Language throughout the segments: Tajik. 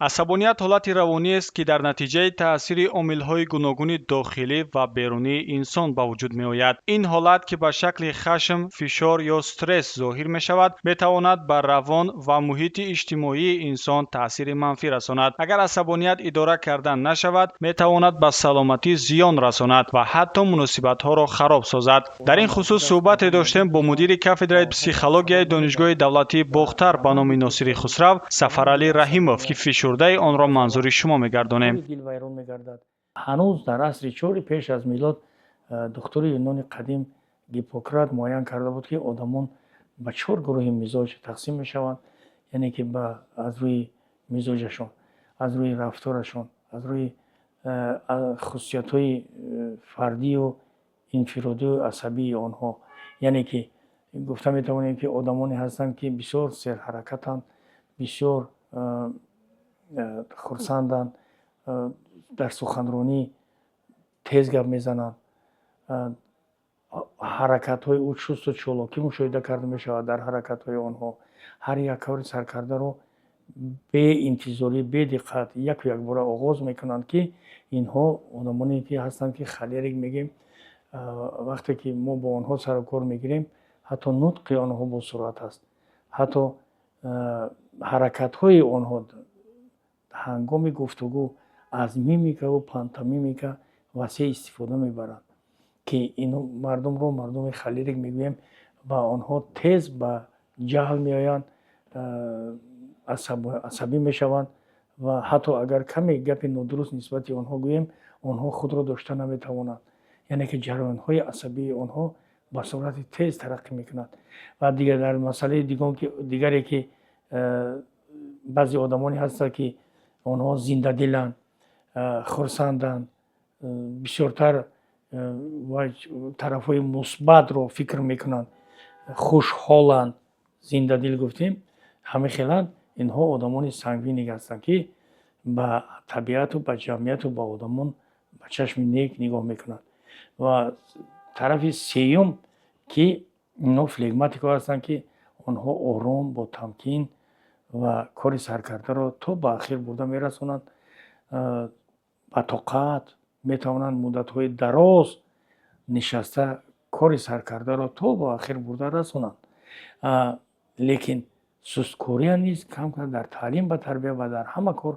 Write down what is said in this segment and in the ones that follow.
асабоният ҳолати равониест, ки дар натиҷаи таъсири омилҳои гуногуни дохилӣ ва берунии инсон ба вуҷуд меояд. Ин ҳолат, ки ба шакли хашм, фишор ё стресс зоҳир мешавад, метавонад ба равон ва муҳити иҷтимоии инсон таъсири манфӣ расонад. Агар асабоният идора карда нашавад, метавонад ба саломатӣ зиён расонад ва ҳатто муносибатҳоро хароб созад. дар ин хусус суҳбате доштем бо мудири кафедраи психологияи донишгоҳи давлатии Бохтар ба номи Носири Хусрав, Сафаралӣ Раҳимов, ки фишурдаи онро манзури шумо мегардонем. ҳанӯз дар асри 4 пеш аз милод духтури юнони қадим Гиппократ муайян карда буд, ки одамон ба 4 гурӯҳи мизоҷ тақсим мешаванд, яъне ки аз рӯи мизоҷашон, аз рӯи рафторашон, аз рӯи хусусиятҳои фардию инфиродию асабии онҳо. Яъне ки гуфта метавонем, ки одамоне ҳастанд, ки бисёр серҳаракатанд, бисёр хурсанданд, дар суханронӣ тез гап мезананд, ҳаракатҳои чусту чолокӣ мушоҳида карда мешавад дар ҳаракатҳои онҳо. ҳар як кори саркардаро беинтизорӣ, бедиққат якбора оғоз мекунанд, ки инҳо одамоне ки ҳастанд, ки холерик мегӯем. вақте ки мо бо онҳо сару кор мегирем, ҳатто нутқи онҳо босуръат аст, ҳатто ҳаракатҳои онҳо ҳангоми гуфтугӯ аз мимикаву пантомимика васеъ истифода мебаранд, ки ин мардумро мардуми холерик мегӯем ва онҳо тез ба ҷаҳл меоянд, асабӣ мешаванд ва ҳатто агар каме гапи нодуруст нисбати онҳо гӯем, онҳо худро дошта наметавонанд. яъне ки ҷараёнҳои асабии онҳо ба сурати тез тараққӣ мекунад. ва дигар дар масъалаи дигаре, ки баъзе одамоне ҳастанд, ки онҳо зиндадиланд, хурсанданд, бисёртар тарафҳои мусбатро фикр мекунанд, хушҳоланд, зиндадил гуфтем, ҳамихеланд инҳо одамони сангвиник ҳастанд, ки ба табиату ба ҷамъияту ба одамон ба чашми нек нигоҳ мекунанд. ва тарафи сеюм, ки инҳо флегматикҳо ҳастанд, ки онҳо ором бо тамкин ва кори саркардаро то ба ахир бурда мерасонанд, ба тоқат метавонанд муддатҳои дароз нишаста кори саркардаро то ба ахир бурда расонанд. лекин сусткория низ кам дар таълим ва тарбия ва дар ҳама кор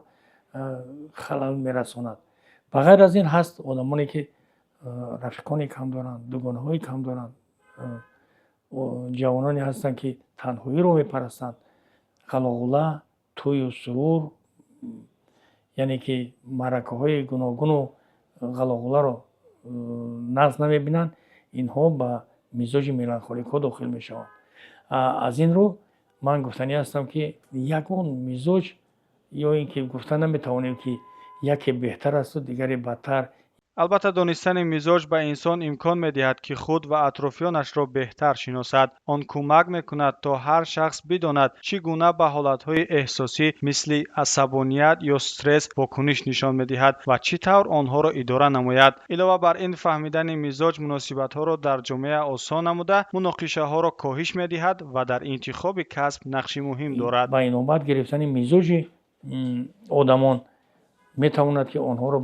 халал мерасонад. ба ғайр аз ин ҳаст одамоне, ки рафиқони кам доранд, дугонаҳои кам доранд, ҷавононе ҳастанд, ки танҳоиро мепарастанд, ғалоғула, тӯю сурур, яъне ки маъракаҳои гуногуну ғалоғуларо нағз намебинанд, инҳо ба мизоҷи меланхоликҳо дохил мешаванд. аз ин рӯ ман гуфтанӣ ҳастам, ки ягон мизоҷ ё ин ки гуфта наметавонем, ки яке беҳтар асту дигаре бадтар. албатта донистани мизоҷ ба инсон имкон медиҳад, ки худ ва атрофиёнашро беҳтар шиносад. Он кӯмак мекунад, то ҳар шахс бидонад чӣ гуна ба ҳолатҳои эҳсосӣ мисли асабоният ё стресс вокуниш нишон медиҳад ва чӣ тавр онҳоро идора намояд. илова бар ин, фаҳмидани мизоҷ муносибатҳоро дар ҷомеа осон намуда, муноқишаҳоро коҳиш медиҳад ва дар интихоби касб нақши муҳим дорад. ба инобат гирифтани мизоҷи одамон метавонад, ки онҳоро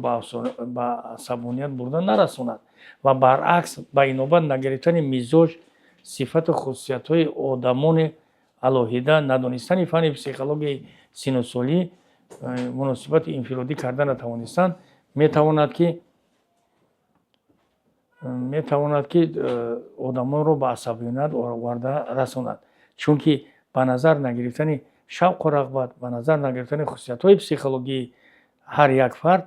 ба асабоният бурда нарасонад ва баръакс ба инобат нагирифтани мизоҷ, сифату хусусиятҳои одамони алоҳида, надонистани фанни психологияи синусолӣ, муносибати инфиродӣ карда натавонистанд, метавонад, ки одамонро ба асабоният оварда расонад. чунки ба назар нагирифтани шавқу рағбат, ба назар нагирифтани хусусиятҳои психологии ҳар як фард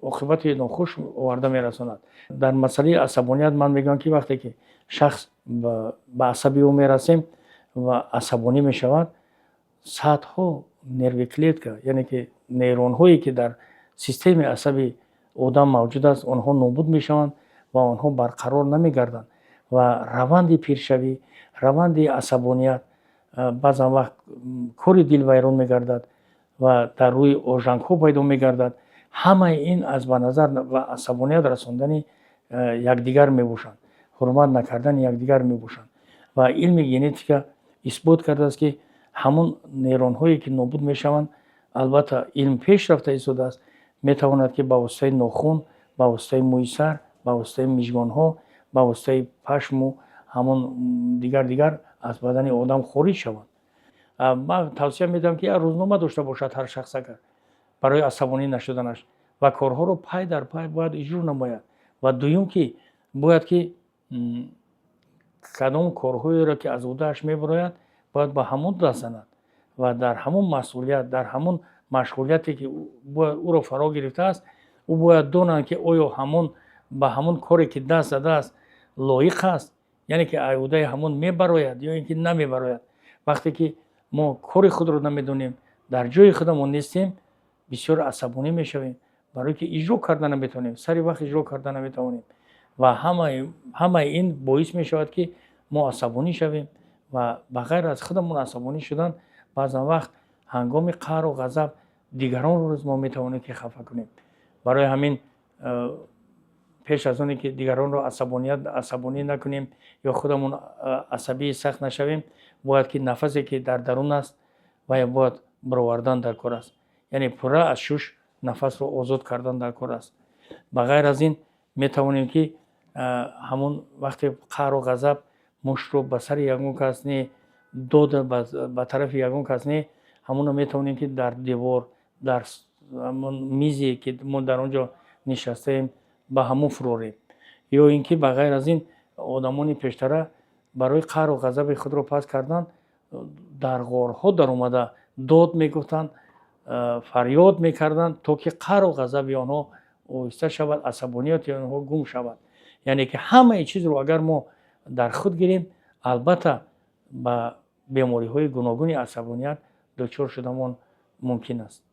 оқибати нохуш оварда мерасонад. дар масъалаи асабоният ман мегӯям, ки вақте ки шахс ба асаби ӯ мерасем ва асабонӣ мешавад, сатҳҳо нерви клетка, яъне ки нейронҳое, ки дар системаи асаби одам мавҷуд аст, онҳо нобуд мешаванд ва онҳо барқарор намегарданд ва раванди пиршавӣ, раванди асабоният, баъзан вақт кори дил вайрон мегардад ва дар рӯи ожангҳо пайдо мегардад. ҳамаи ин аз ба назар ва асабоният расондани якдигар мебошанд, ҳурмат накардани якдигар мебошанд. ва илми генетика исбот кардааст, ки ҳамон нейронҳое, ки нобуд мешаванд, албатта илм пеш рафта истодааст, метавонад ки ба воситаи нохун, ба воситаи мӯи сар, ба воситаи мижгонҳо, ба воситаи пашму ҳамон дигар аз бадани одам хориҷ шавад. ман тавсия медиҳам ки як рӯзнома дошта бошад ҳар шахс агар барои асабонӣ нашуданаш ва корҳоро пай дар пай бояд иҷро намояд. Ва дуюм ки бояд ки кадом корҳоеро ки аз удааш мебарояд бояд ба ҳамон даст занад ва дар ҳамон масъулият, дар ҳамон машғулияте ки ӯро фаро гирифтааст, ӯ бояд донад ки оё ба ҳамон коре ки даст задааст лоиқ аст, яъне ки айудаи ҳамон мебарояд ё ин ки намебарояд. вақте ки мо кори худро намедонем, дар ҷои худамон нестем, бисёр асабонӣ мешавем, барое ки иҷро карда наметавонем, сари вақт иҷро карда наметавонем. ва ҳамаи ин боис мешавад ки мо асабонӣ шавем ва ба ғайр аз худамон асабонӣ шудан баъзан вақт ҳангоми қаҳру ғазаб дигаронро низ мо метавонем ки хафа кунем. барои ҳамин пеш аз оне ки дигаронро асабонӣ накунем ё худамон асабии сахт нашавем, бояд ки нафасе ки дар дарун аст вай бояд баровардан дар кор аст, яъне пурра аз шуш нафасро озод кардан дар кор аст. ба ғайр аз ин метавонем ки ҳамон вақти қаҳру ғазаб муштро ба сари ягон кас не, дода ба тарафи ягон кас не, ҳамонро метавонем ки дар девор, дар мизе ки мо дар он ҷо нишастаем ба ҳамон фурорем. ё ин ки ба ғайр аз ин одамони пештара барои қаҳру ғазаби худро паст кардан дар ғорҳо даромада дод мегуфтанд, фарёд мекарданд, то ки қаҳру ғазаби онҳо оҳиста шавад, асабонияти онҳо гум шавад. яъне ки ҳамаи чизро агар мо дар худ гирем, албатта ба бемориҳои гуногуни асабоният дучор шудамон мумкин аст.